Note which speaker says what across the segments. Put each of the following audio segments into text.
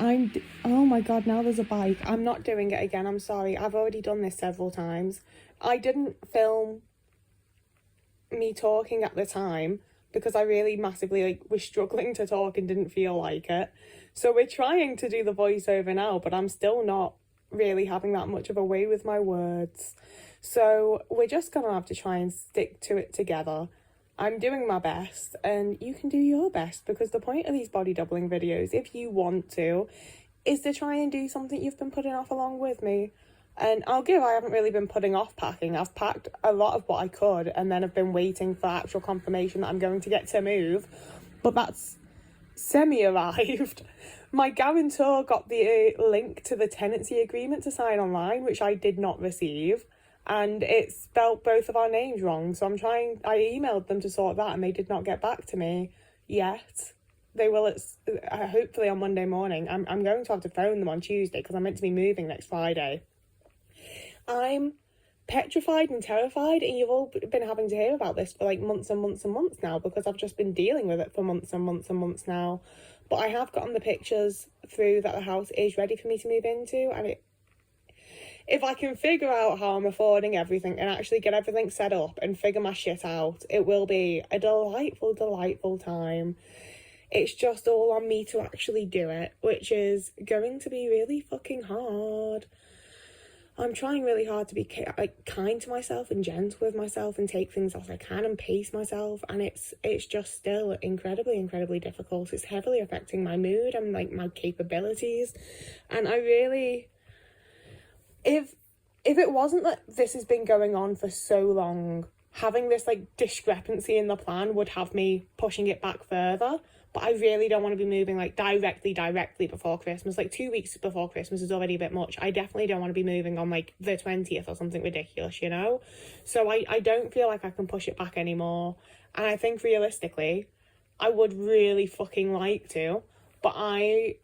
Speaker 1: Oh my God, now there's a bike. I'm not doing it again. I'm sorry. I've already done this several times. I didn't film me talking at the time because I really massively was struggling to talk and didn't feel like it. So we're trying to do the voiceover now, but I'm still not really having that much of a way with my words. So we're just gonna have to try and stick to it together. I'm doing my best and you can do your best, because the point of these body doubling videos, if you want to, is to try and do something you've been putting off along with me. And I haven't really been putting off packing. I've packed a lot of what I could and then I've been waiting for actual confirmation that I'm going to get to move. But that's semi-arrived. My guarantor got the link to the tenancy agreement to sign online, which I did not receive. And it spelled both of our names wrong. So I emailed them to sort that and they did not get back to me yet. They will hopefully on Monday morning. I'm going to have to phone them on Tuesday because I'm meant to be moving next Friday. I'm petrified and terrified, and you've all been having to hear about this for like months and months and months now, because I've just been dealing with it for months and months and months now. But I have gotten the pictures through that the house is ready for me to move into, and if I can figure out how I'm affording everything and actually get everything set up and figure my shit out, it will be a delightful, delightful time. It's just all on me to actually do it, which is going to be really fucking hard. I'm trying really hard to be kind to myself and gentle with myself and take things as I can and pace myself, and it's just still incredibly, incredibly difficult. It's heavily affecting my mood and like my capabilities, and I really, if it wasn't that this has been going on for so long, having this like discrepancy in the plan would have me pushing it back further. But I really don't want to be moving like directly before Christmas. Like 2 weeks before Christmas is already a bit much. I definitely don't want to be moving on like the 20th or something ridiculous, you know? So I don't feel like I can push it back anymore. And I think realistically, I would really fucking like to, but I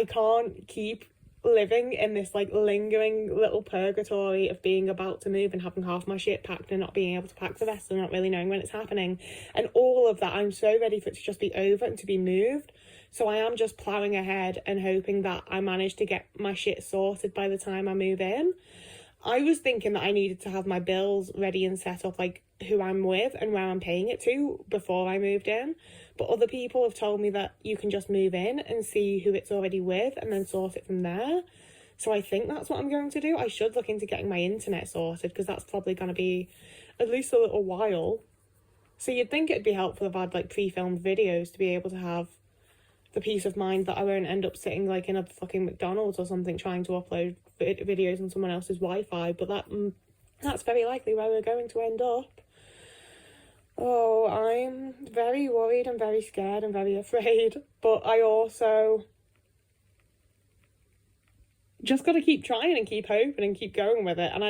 Speaker 1: can't keep living in this like lingering little purgatory of being about to move and having half my shit packed and not being able to pack the rest and not really knowing when it's happening, and all of that. I'm so ready for it to just be over and to be moved. So I am just ploughing ahead and hoping that I manage to get my shit sorted by the time I move in. I was thinking that I needed to have my bills ready and set up, like who I'm with and where I'm paying it to, before I moved in. But other people have told me that you can just move in and see who it's already with and then sort it from there. So I think that's what I'm going to do. I should look into getting my internet sorted, because that's probably going to be at least a little while. So you'd think it'd be helpful if I had like pre-filmed videos to be able to have the peace of mind that I won't end up sitting like in a fucking McDonald's or something trying to upload videos on someone else's Wi-Fi. But that's very likely where we're going to end up. Oh, I'm very worried and very scared and very afraid, but I also just got to keep trying and keep hoping and keep going with it. And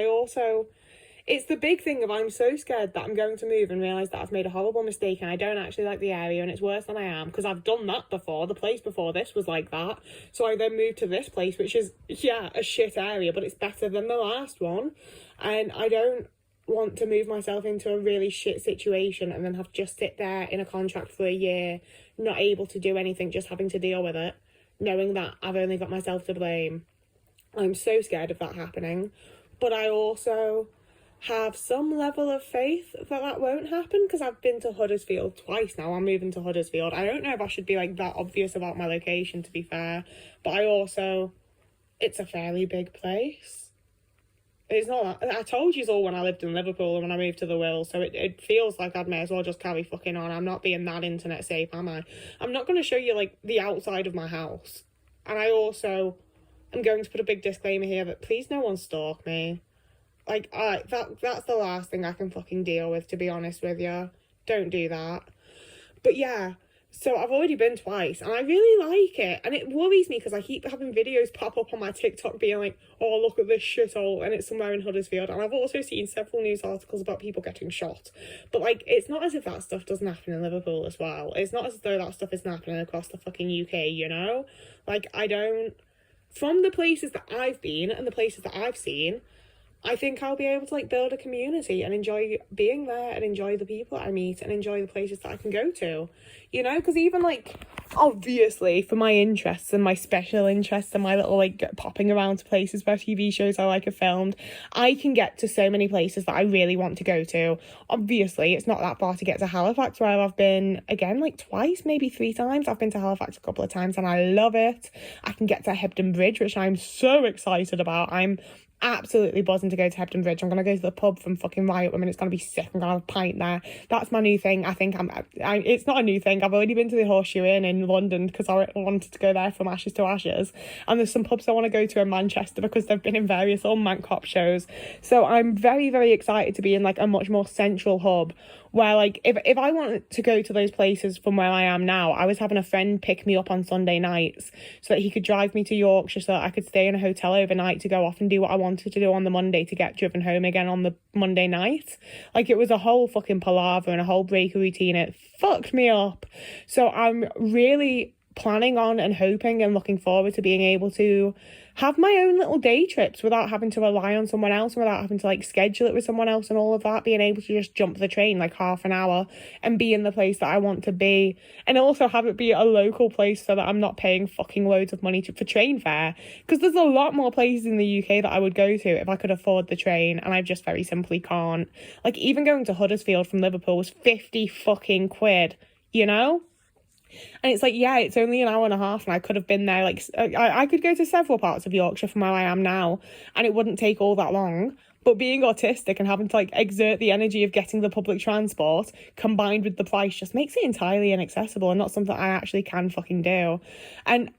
Speaker 1: it's the big thing of I'm so scared that I'm going to move and realise that I've made a horrible mistake and I don't actually like the area and it's worse than I am, because I've done that before. The place before this was like that. So I then moved to this place, which is, yeah, a shit area, but it's better than the last one. And I don't want to move myself into a really shit situation and then have to just sit there in a contract for a year, not able to do anything, just having to deal with it, knowing that I've only got myself to blame. I'm so scared of that happening. But I also have some level of faith that won't happen, because I've been to Huddersfield twice now. I'm moving to Huddersfield. I don't know if I should be like that obvious about my location, to be fair, but it's a fairly big place. It's not that. I told you all when I lived in Liverpool and when I moved to the Will, so it feels like I may as well just carry fucking on. I'm not being that internet safe, am I? I'm not going to show you like the outside of my house. And I also am going to put a big disclaimer here that please no one stalk me. Like, that's the last thing I can fucking deal with, to be honest with you. Don't do that. But yeah, so I've already been twice and I really like it. And it worries me because I keep having videos pop up on my TikTok being like, oh, look at this shithole, and it's somewhere in Huddersfield. And I've also seen several news articles about people getting shot. But like, it's not as if that stuff doesn't happen in Liverpool as well. It's not as though that stuff isn't happening across the fucking UK, you know? Like, from the places that I've been and the places that I've seen, I think I'll be able to like build a community and enjoy being there and enjoy the people I meet and enjoy the places that I can go to, you know, because even like obviously for my interests and my special interests and my little like popping around to places where TV shows I like are filmed, I can get to so many places that I really want to go to. Obviously it's not that far to get to Halifax, where I've been again like twice, maybe 3 times. I've been to Halifax a couple of times and I love it. I can get to Hebden Bridge, which I'm so excited about. I'm absolutely buzzing to go to Hebden Bridge. I'm gonna go to the pub from fucking Riot Women. It's gonna be sick. I'm gonna have a pint there. That's my new thing. I think it's not a new thing. I've already been to the Horseshoe Inn in London because I wanted to go there from Ashes to Ashes, and there's some pubs I want to go to in Manchester because they've been in various old man cop shows. So I'm very, very excited to be in like a much more central hub where like if I wanted to go to those places from where I am now, I was having a friend pick me up on Sunday nights so that he could drive me to Yorkshire so that I could stay in a hotel overnight to go off and do what I wanted to do on the Monday to get driven home again on the Monday night. Like, it was a whole fucking palaver and a whole break of routine. It fucked me up. So I'm really planning on and hoping and looking forward to being able to have my own little day trips without having to rely on someone else, without having to like schedule it with someone else and all of that, being able to just jump the train like half an hour and be in the place that I want to be, and also have it be a local place so that I'm not paying fucking loads of money for train fare, because there's a lot more places in the UK that I would go to if I could afford the train, and I just very simply can't. Like, even going to Huddersfield from Liverpool was 50 fucking quid, you know? And it's like, yeah, it's only an hour and a half, and I could have been there, like, I could go to several parts of Yorkshire from where I am now, and it wouldn't take all that long. But being autistic and having to, like, exert the energy of getting the public transport combined with the price just makes it entirely inaccessible and not something I actually can fucking do. And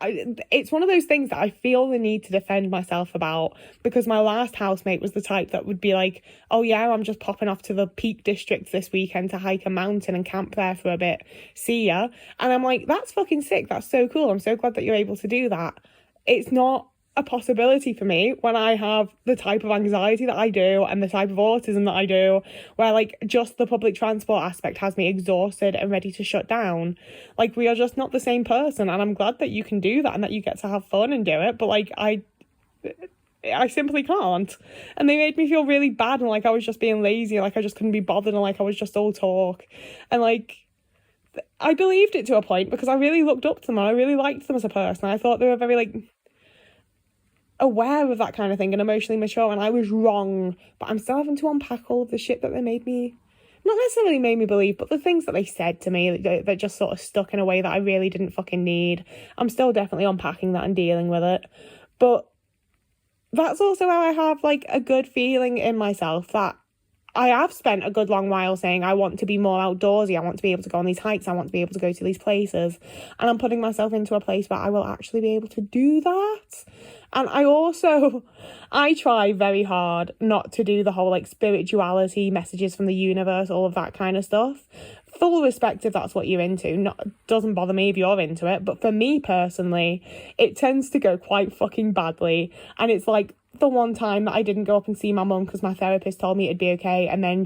Speaker 1: it's one of those things that I feel the need to defend myself about, because my last housemate was the type that would be like, oh yeah, I'm just popping off to the Peak District this weekend to hike a mountain and camp there for a bit. See ya. And I'm like, that's fucking sick. That's so cool. I'm so glad that you're able to do that. It's not a possibility for me when I have the type of anxiety that I do and the type of autism that I do, where like just the public transport aspect has me exhausted and ready to shut down. Like, we are just not the same person, and I'm glad that you can do that and that you get to have fun and do it, but like I simply can't. And they made me feel really bad, and like I was just being lazy, like I just couldn't be bothered, and like I was just all talk. And like, I believed it to a point because I really looked up to them and I really liked them as a person. I thought they were very like aware of that kind of thing and emotionally mature, and I was wrong. But I'm still having to unpack all of the shit that they made me, not necessarily made me believe, but the things that they said to me that just sort of stuck in a way that I really didn't fucking need. I'm still definitely unpacking that and dealing with it. But that's also how I have like a good feeling in myself that I have spent a good long while saying I want to be more outdoorsy, I want to be able to go on these hikes, I want to be able to go to these places, and I'm putting myself into a place where I will actually be able to do that. And I try very hard not to do the whole like spirituality, messages from the universe, all of that kind of stuff. Full respect if that's what you're into. Doesn't bother me if you're into it, but for me personally, it tends to go quite fucking badly. And it's like the one time that I didn't go up and see my mum because my therapist told me it'd be okay, and then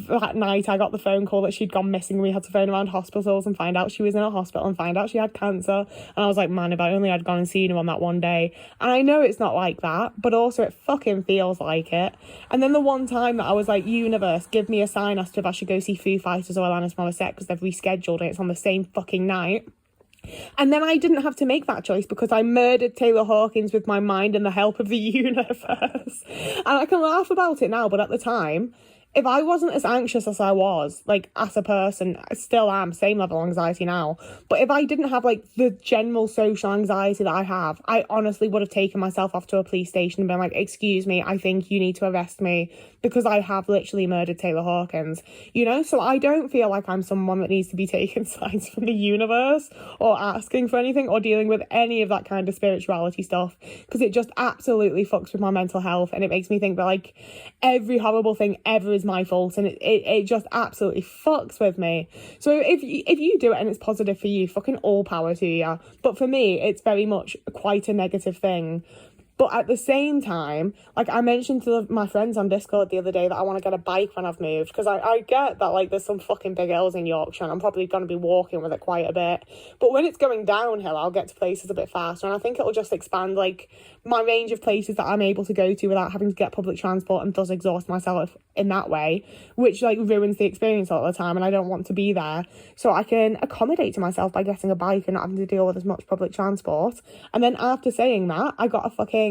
Speaker 1: that night I got the phone call that she'd gone missing. We had to phone around hospitals and find out she was in a hospital and find out she had cancer, and I was like, man, if I only had gone and seen her on that one day. And I know it's not like that, but also it fucking feels like it. And then the one time that I was like, universe, give me a sign as to if I should go see Foo Fighters or Alanis Morissette because they've rescheduled and it's on the same fucking night. And then I didn't have to make that choice because I murdered Taylor Hawkins with my mind and the help of the universe. And I can laugh about it now, but at the time, if I wasn't as anxious as I was, like, as a person, I still am, same level of anxiety now, but if I didn't have, like, the general social anxiety that I have, I honestly would have taken myself off to a police station and been like, excuse me, I think you need to arrest me because I have literally murdered Taylor Hawkins, you know? So I don't feel like I'm someone that needs to be taking signs from the universe or asking for anything or dealing with any of that kind of spirituality stuff, because it just absolutely fucks with my mental health, and it makes me think that, like, every horrible thing ever is my fault, and it just absolutely fucks with me. So if you do it and it's positive for you, fucking all power to you. But for me, it's very much quite a negative thing. But at the same time, like, I mentioned to my friends on Discord the other day that I want to get a bike when I've moved, because I get that, like, there's some fucking big hills in Yorkshire and I'm probably going to be walking with it quite a bit. But when it's going downhill, I'll get to places a bit faster, and I think it'll just expand, like, my range of places that I'm able to go to without having to get public transport and thus exhaust myself in that way, which, like, ruins the experience all the time, and I don't want to be there. So I can accommodate to myself by getting a bike and not having to deal with as much public transport. And then after saying that, I got a fucking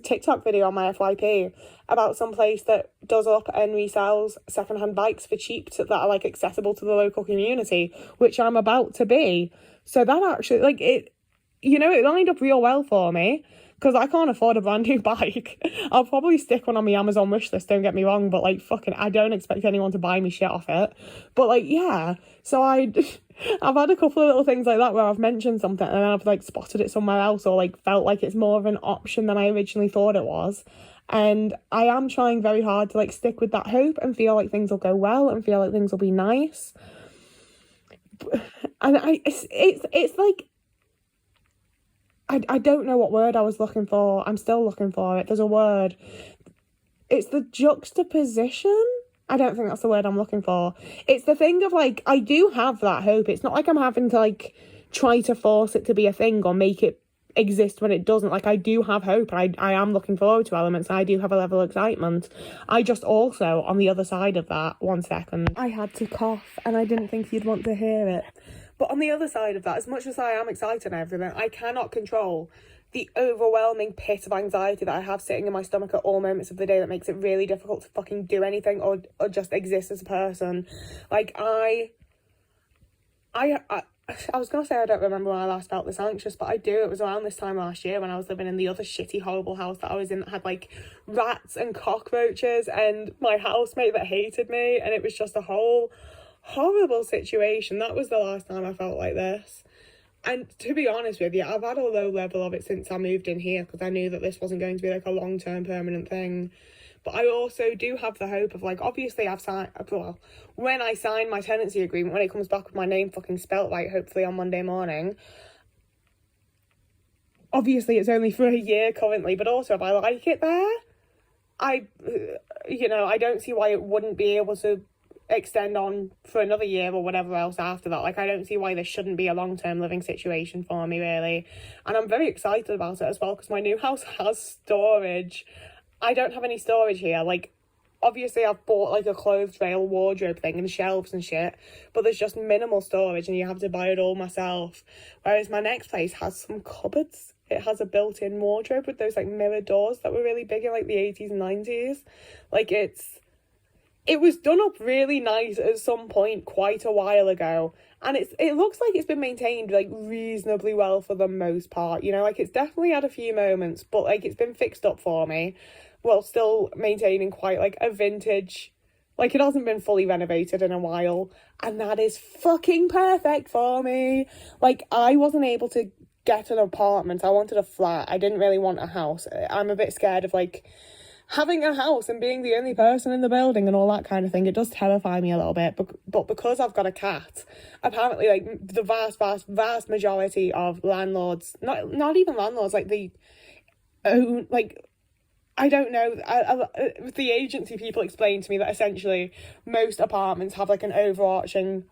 Speaker 1: TikTok video on my FYP about some place that does up and resells secondhand bikes for cheap that are, like, accessible to the local community, which I'm about to be. So that actually, like, it, you know, it lined up real well for me, because I can't afford a brand new bike. I'll probably stick one on my Amazon wish list, don't get me wrong, but, like, fucking, I don't expect anyone to buy me shit off it. But, like, yeah, so I've had a couple of little things like that where I've mentioned something and then I've, like, spotted it somewhere else, or, like, felt like it's more of an option than I originally thought it was. And I am trying very hard to, like, stick with that hope and feel like things will go well and feel like things will be nice. And it's like, I don't know what word I was looking for. I'm still looking for it. There's a word. It's the juxtaposition. I don't think that's the word I'm looking for. It's the thing of, like, I do have that hope. It's not like I'm having to, like, try to force it to be a thing or make it exist when it doesn't. Like, I do have hope, and I am looking forward to elements, and I do have a level of excitement. I just also, on the other side of that, 1 second, I had to cough, and I didn't think you'd want to hear it. But on the other side of that, as much as I am excited and everything, I cannot control the overwhelming pit of anxiety that I have sitting in my stomach at all moments of the day that makes it really difficult to fucking do anything or just exist as a person. Like, I was going to say I don't remember when I last felt this anxious, but I do. It was around this time last year when I was living in the other shitty, horrible house that I was in that had, like, rats and cockroaches and my housemate that hated me, and it was just a whole horrible situation. That was the last time I felt like this. And to be honest with you, I've had a low level of it since I moved in here, because I knew that this wasn't going to be, like, a long-term permanent thing. But I also do have the hope of, like, obviously I've signed, well, when I sign my tenancy agreement, when it comes back with my name fucking spelt right, hopefully on Monday morning, obviously it's only for a year currently, but also if I like it there, I don't see why it wouldn't be able to extend on for another year or whatever else after that. Like, I don't see why this shouldn't be a long-term living situation for me, really. And I'm very excited about it as well, because my new house has storage. I don't have any storage here. Like, obviously I've bought, like, a clothes rail wardrobe thing and shelves and shit, but there's just minimal storage and you have to buy it all myself. Whereas my next place has some cupboards. It has a built-in wardrobe with those, like, mirror doors that were really big in, like, the 80s and 90s. Like, it was done up really nice at some point quite a while ago, and it looks like it's been maintained, like, reasonably well for the most part, you know. Like, it's definitely had a few moments, but, like, it's been fixed up for me while still maintaining quite, like, a vintage, like, it hasn't been fully renovated in a while, and that is fucking perfect for me. Like, I wasn't able to get an apartment. I wanted a flat. I didn't really want a house. I'm a bit scared of, like, having a house and being the only person in the building and all that kind of thing. It does terrify me a little bit, but because I've got a cat, apparently, like, the vast majority of landlords, not even landlords, like, the like, I don't know, the agency people explained to me that essentially most apartments have, like, an overarching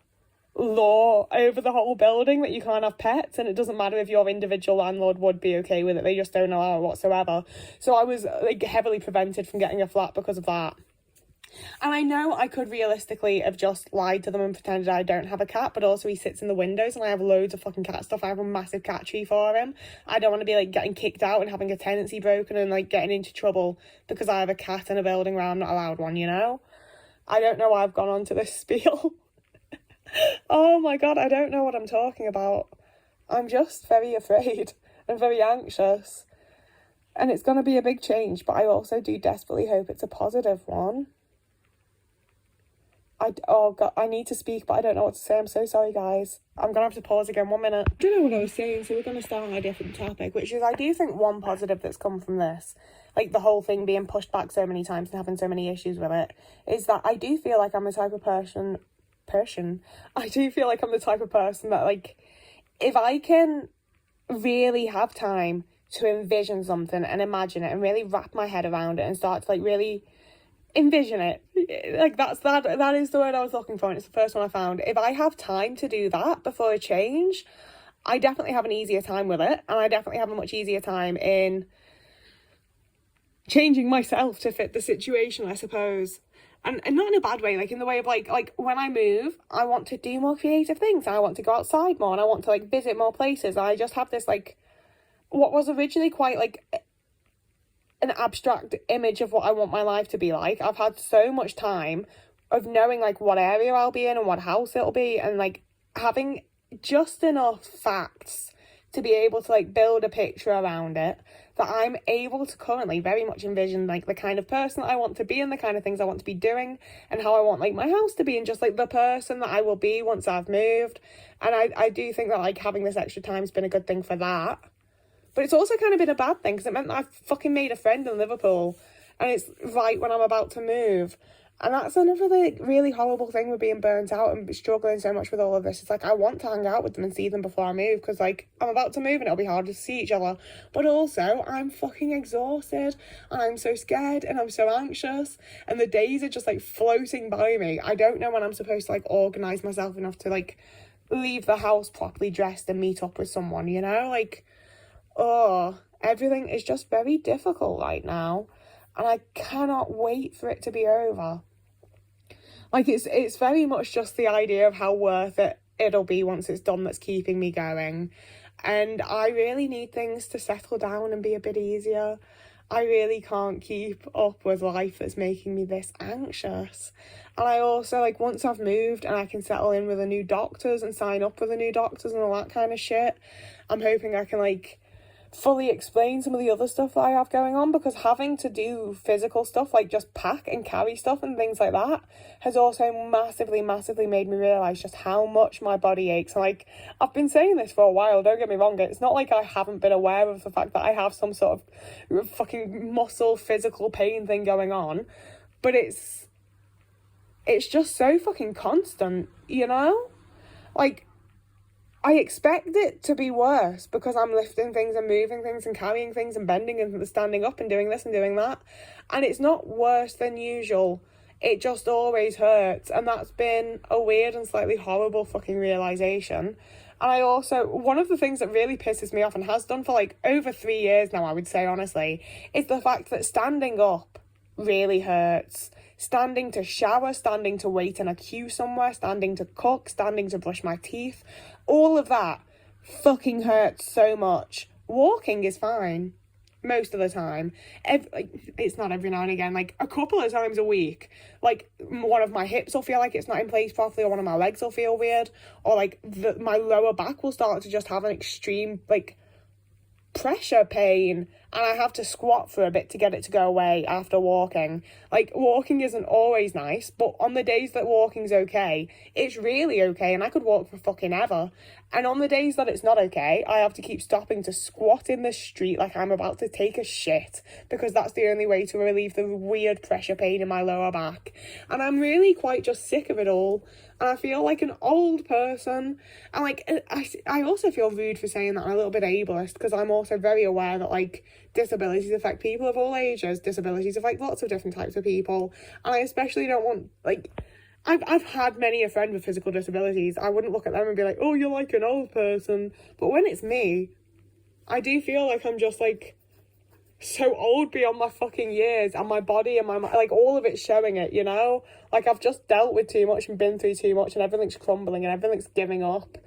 Speaker 1: law over the whole building that you can't have pets, and it doesn't matter if your individual landlord would be okay with it, they just don't allow it whatsoever. So I was, like, heavily prevented from getting a flat because of that. And I know I could realistically have just lied to them and pretended I don't have a cat, but also he sits in the windows and I have loads of fucking cat stuff. I have a massive cat tree for him. I don't want to be, like, getting kicked out and having a tenancy broken and, like, getting into trouble because I have a cat in a building where I'm not allowed one, you know? I don't know why I've gone on to this spiel. Oh my god, I don't know what I'm talking about. I'm just very afraid and very anxious. And it's going to be a big change, but I also do desperately hope it's a positive one. I need to speak, but I don't know what to say. I'm so sorry, guys. I'm going to have to pause again 1 minute. I don't know what I was saying, so we're going to start on a different topic, which is, I do think one positive that's come from this, like, the whole thing being pushed back so many times and having so many issues with it, is that I do feel like I'm the type of person I do feel like I'm the type of person that, like, if I can really have time to envision something and imagine it and really wrap my head around it and start to like really envision it. Like that is the word I was looking for, and it's the first one I found. If I have time to do that before a change, I definitely have an easier time with it, and I definitely have a much easier time in changing myself to fit the situation, I suppose. And not in a bad way, like in the way of like when I move, I want to do more creative things, and I want to go outside more, and I want to like visit more places. And I just have this like what was originally quite like an abstract image of what I want my life to be like. I've had so much time of knowing like what area I'll be in and what house it'll be, and like having just enough facts to be able to like build a picture around it, that I'm able to currently very much envision like the kind of person I want to be and the kind of things I want to be doing and how I want like my house to be and just like the person that I will be once I've moved. And I do think that like having this extra time has been a good thing for that. But it's also kind of been a bad thing because it meant that I've fucking made a friend in Liverpool, and it's right when I'm about to move. And that's another like really horrible thing with being burnt out and struggling so much with all of this. It's like I want to hang out with them and see them before I move, because like I'm about to move and it'll be hard to see each other. But also I'm fucking exhausted and I'm so scared and I'm so anxious, and the days are just like floating by me. I don't know when I'm supposed to like organise myself enough to like leave the house properly dressed and meet up with someone, you know? Like, oh, everything is just very difficult right now. And I cannot wait for it to be over. Like, it's very much just the idea of how worth it it'll be once it's done that's keeping me going. And I really need things to settle down and be a bit easier. I really can't keep up with life that's making me this anxious. And I also, like, once I've moved and I can settle in with the new doctors and sign up with the new doctors and all that kind of shit, I'm hoping I can, like, fully explain some of the other stuff that I have going on, because having to do physical stuff like just pack and carry stuff and things like that has also massively made me realise just how much my body aches. And like, I've been saying this for a while, don't get me wrong, it's not like I haven't been aware of the fact that I have some sort of fucking muscle physical pain thing going on, but it's just so fucking constant, you know? Like, I expect it to be worse because I'm lifting things and moving things and carrying things and bending and standing up and doing this and doing that. And it's not worse than usual. It just always hurts. And that's been a weird and slightly horrible fucking realisation. And I also, one of the things that really pisses me off, and has done for like over 3 years now, I would say honestly, is the fact that standing up really hurts. Standing to shower, standing to wait in a queue somewhere, standing to cook, standing to brush my teeth, all of that fucking hurts so much. Walking is fine most of the time. It's not every now and again, like a couple of times a week, like one of my hips will feel like it's not in place properly, or one of my legs will feel weird, or like my lower back will start to just have an extreme like pressure pain, and I have to squat for a bit to get it to go away after walking. Like, walking isn't always nice, but on the days that walking's okay, it's really okay, and I could walk for fucking ever. And on the days that it's not okay, I have to keep stopping to squat in the street like I'm about to take a shit, because that's the only way to relieve the weird pressure pain in my lower back. And I'm really quite just sick of it all, and I feel like an old person. And like, I also feel rude for saying that I'm a little bit ableist, because I'm also very aware that like disabilities affect people of all ages, disabilities affect lots of different types of people, and I especially don't want, like, I've had many a friend with physical disabilities. I wouldn't look at them and be like, oh, you're like an old person. But when it's me, I do feel like I'm just like so old beyond my fucking years, and my body and my like all of it's showing it, you know? Like, I've just dealt with too much and been through too much, and everything's crumbling and everything's giving up.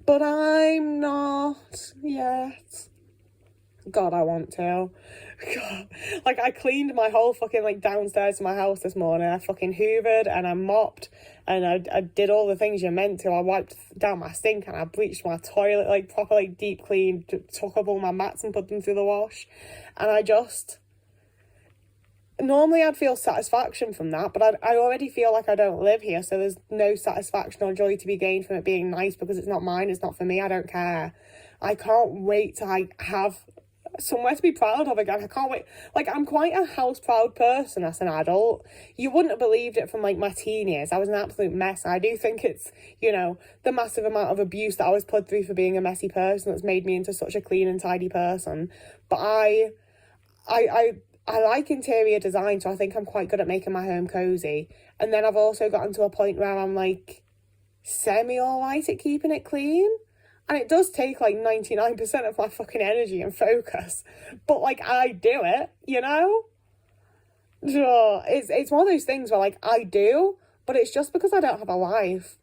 Speaker 1: But I'm not yet. God, I want to. God. Like, I cleaned my whole fucking, like, downstairs to my house this morning. I fucking hoovered and I mopped and I did all the things you're meant to. I wiped down my sink and I bleached my toilet, like, proper, like, deep clean, took up all my mats and put them through the wash. And I just... Normally I'd feel satisfaction from that, but I already feel like I don't live here, so there's no satisfaction or joy to be gained from it being nice, because it's not mine, it's not for me, I don't care. I can't wait to, like, have somewhere to be proud of again. I can't wait. Like, I'm quite a house-proud person as an adult. You wouldn't have believed it from, like, my teen years. I was an absolute mess. I do think it's, you know, the massive amount of abuse that I was put through for being a messy person that's made me into such a clean and tidy person. But I like interior design, so I think I'm quite good at making my home cozy. And then I've also gotten to a point where I'm, like, semi-alright at keeping it clean. And it does take, like, 99% of my fucking energy and focus. But, like, I do it, you know? So it's one of those things where, like, I do, but it's just because I don't have a life.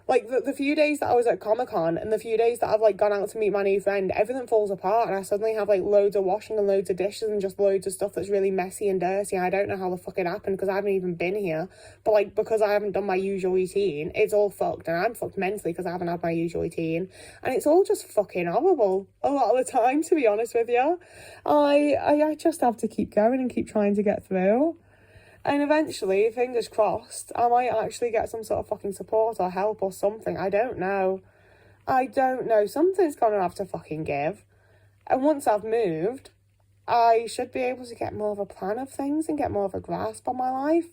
Speaker 1: Like, the few days that I was at Comic-Con and the few days that I've, like, gone out to meet my new friend, everything falls apart and I suddenly have, like, loads of washing and loads of dishes and just loads of stuff that's really messy and dirty. And I don't know how the fuck it happened because I haven't even been here. But, like, because I haven't done my usual routine, it's all fucked. And I'm fucked mentally because I haven't had my usual routine. And it's all just fucking horrible a lot of the time, to be honest with you. I just have to keep going and keep trying to get through. And eventually, fingers crossed, I might actually get some sort of fucking support or help or something. I don't know. Something's gonna have to fucking give. And once I've moved, I should be able to get more of a plan of things and get more of a grasp on my life.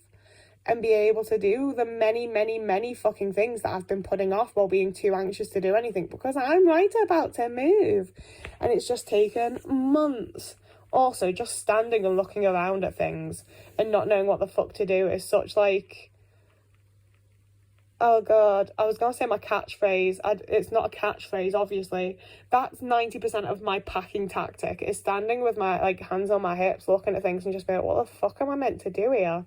Speaker 1: And be able to do the many, many, many fucking things that I've been putting off while being too anxious to do anything. Because I'm right about to move. And it's just taken months. Also, just standing and looking around at things and not knowing what the fuck to do is such, like... Oh, God. I was going to say my catchphrase. It's not a catchphrase, obviously. That's 90% of my packing tactic, is standing with my, like, hands on my hips, looking at things and just being like, what the fuck am I meant to do here?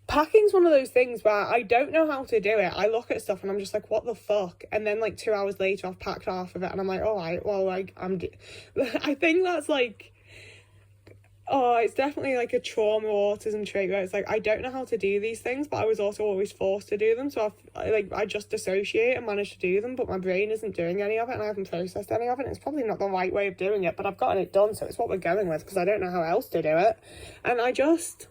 Speaker 1: Packing's one of those things where I don't know how to do it. I look at stuff and I'm just like, what the fuck? And then, like, 2 hours later, I've packed half of it and I'm like, all right, well, like, I think that's, like, it's definitely, like, a trauma or autism trait where it's like, I don't know how to do these things, but I was also always forced to do them. So, I just dissociate and manage to do them, but my brain isn't doing any of it and I haven't processed any of it. And it's probably not the right way of doing it, but I've gotten it done, so it's what we're going with because I don't know how else to do it. And I just...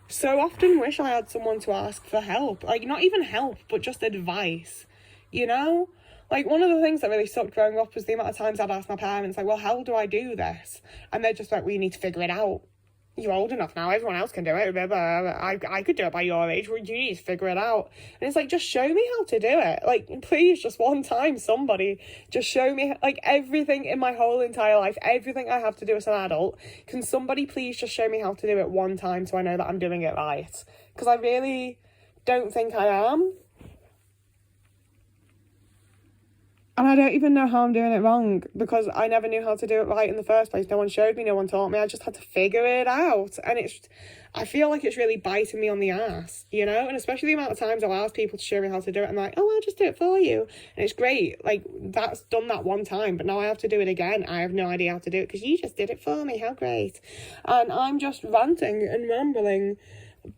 Speaker 1: so often wish I had someone to ask for help. Like, not even help, but just advice, you know? Like, one of the things that really sucked growing up was the amount of times I'd ask my parents, like, well, how do I do this? And they're just like, well, you need to figure it out. You're old enough now, everyone else can do it. I could do it by your age, well, you need to figure it out. And it's like, just show me how to do it. Like, please, just one time, somebody, just show me, like, everything in my whole entire life, everything I have to do as an adult, can somebody please just show me how to do it one time so I know that I'm doing it right? Because I really don't think I am. And I don't even know how I'm doing it wrong because I never knew how to do it right in the first place. No one showed me, no one taught me. I just had to figure it out. And I feel like it's really biting me on the ass, you know? And especially the amount of times I'll ask people to show me how to do it. I'm like, oh, I'll just do it for you. And it's great. Like, that's done that one time, but now I have to do it again. I have no idea how to do it because you just did it for me. How great. And I'm just ranting and rambling.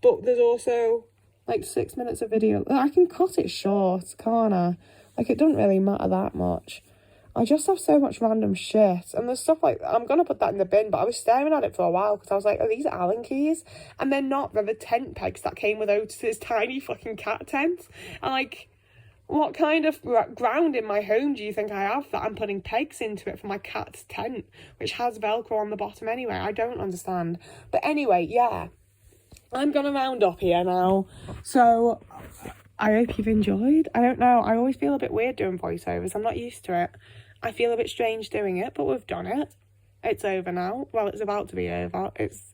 Speaker 1: But there's also, like, 6 minutes of video. I can cut it short, can't I? Like, it doesn't really matter that much. I just have so much random shit. And there's stuff like... I'm going to put that in the bin, but I was staring at it for a while because I was like, are these Allen keys? And they're not. They're the tent pegs that came with Otis's tiny fucking cat tent. And, like, what kind of ground in my home do you think I have that I'm putting pegs into it for my cat's tent, which has Velcro on the bottom anyway? I don't understand. But anyway, yeah. I'm going to round up here now. So... I hope you've enjoyed. I don't know. I always feel a bit weird doing voiceovers. I'm not used to it. I feel a bit strange doing it, but we've done it. It's over now. Well, it's about to be over.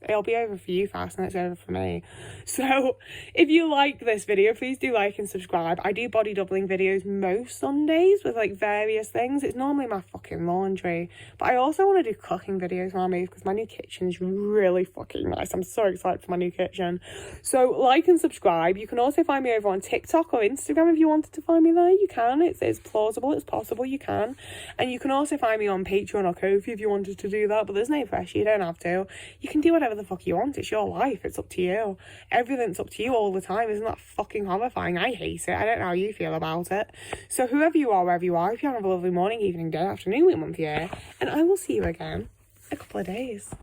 Speaker 1: It'll be over for you fast and it's over for me. So if you like this video, please do like and subscribe. I do body doubling videos most Sundays with, like, various things. It's normally my fucking laundry. But I also want to do cooking videos when I move because my new kitchen is really fucking nice. I'm so excited for my new kitchen. So like and subscribe. You can also find me over on TikTok or Instagram if you wanted to find me there. You can. It's plausible. It's possible. You can. And you can also find me on Patreon or Ko-fi if you wanted to do that, but there's no pressure. You don't have to. You can do whatever the fuck you want. It's your life. It's up to you. Everything's up to you all the time. Isn't that fucking horrifying? I hate it. I don't know how you feel about it. So whoever you are, wherever you are, if you have a lovely morning, evening, day, afternoon, week, month, year, and I will see you again in a couple of days.